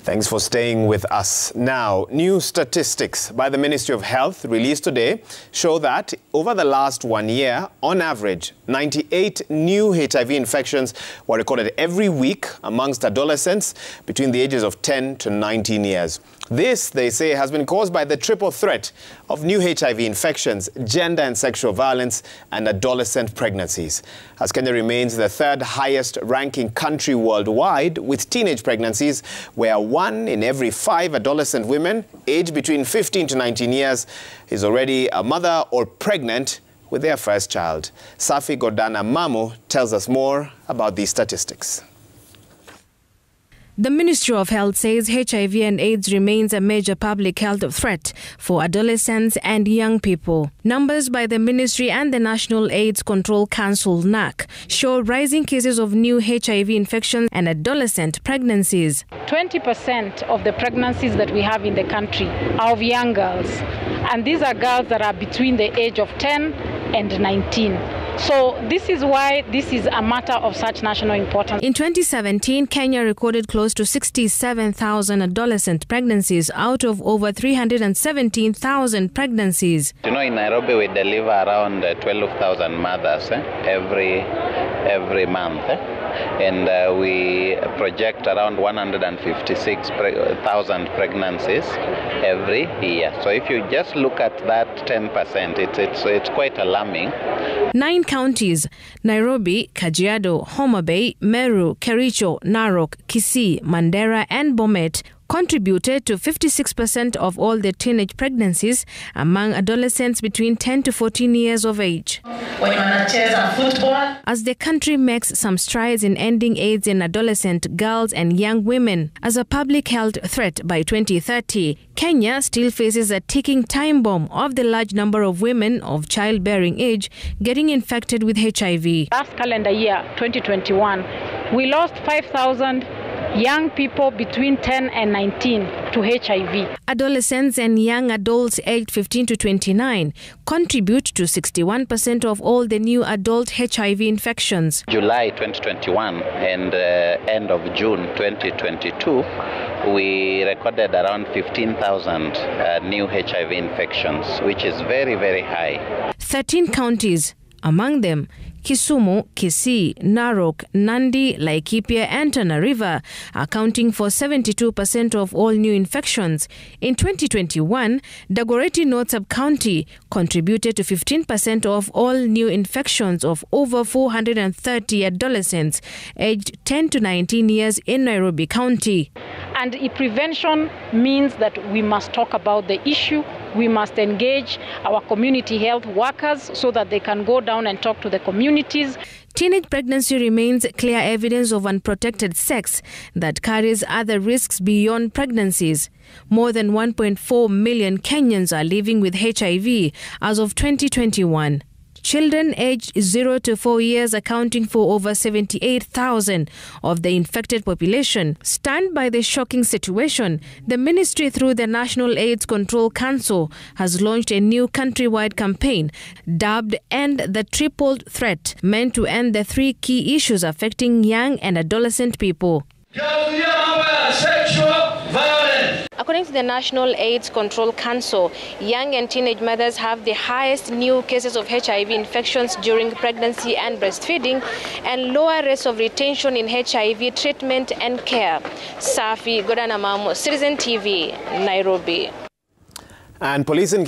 Thanks for staying with us. Now, new statistics by the Ministry of Health released today show that over the last 1 year, on average, 98 new HIV infections were recorded every week amongst adolescents between the ages of 10 to 19 years. This, they say, has been caused by the triple threat of new HIV infections, gender and sexual violence, and adolescent pregnancies. As Kenya remains the third highest ranking country worldwide with teenage pregnancies, where 1 in every 5 adolescent women aged between 15 to 19 years is already a mother or pregnant with their first child. Safi Godana Mamu tells us more about these statistics. The Ministry of Health says HIV and AIDS remains a major public health threat for adolescents and young people. Numbers by the Ministry and the National AIDS Control Council (NACC) show rising cases of new HIV infections and adolescent pregnancies. 20% of the pregnancies that we have in the country are of young girls, and these are girls that are between the age of 10 and 19. So this is why this is a matter of such national importance. In 2017, Kenya recorded close to 67,000 adolescent pregnancies out of over 317,000 pregnancies. You know, in Nairobi we deliver around 12,000 mothers every month. And we project around 156,000 pregnancies every year. So if you just look at that 10%, it's quite alarming. 9 counties, Nairobi, Kajiado, Homa Bay, Meru, Kericho, Narok, Kisii, Mandera and Bomet, contributed to 56% of all the teenage pregnancies among adolescents between 10 to 14 years of age. As the country makes some strides in ending AIDS in adolescent girls and young women as a public health threat by 2030, Kenya still faces a ticking time bomb of the large number of women of childbearing age getting infected with HIV. Last calendar year, 2021, we lost 5,000 young people between 10 and 19 to HIV. Adolescents and young adults aged 15 to 29 contribute to 61% of all the new adult HIV infections. July 2021 and end of June 2022, we recorded around 15,000 new HIV infections, which is very, very high. 13 counties, among them Kisumu, Kisii, Narok, Nandi, Laikipia and Tana River, accounting for 72% of all new infections. In 2021, Dagoretti North Sub-County contributed to 15% of all new infections of over 430 adolescents aged 10 to 19 years in Nairobi County. And prevention means that we must talk about the issue. We must engage our community health workers so that they can go down and talk to the communities. Teenage pregnancy remains clear evidence of unprotected sex that carries other risks beyond pregnancies. More than 1.4 million Kenyans are living with HIV as of 2021. Children aged 0 to 4 years, accounting for over 78,000 of the infected population. Stunned by the shocking situation, the ministry, through the National AIDS Control Council, has launched a new countrywide campaign dubbed End the Tripple Threat, meant to end the 3 key issues affecting young and adolescent people. According to the National AIDS Control Council, young and teenage mothers have the highest new cases of HIV infections during pregnancy and breastfeeding, and lower rates of retention in HIV treatment and care. Safi Godana Mamu, Citizen TV, Nairobi. And police in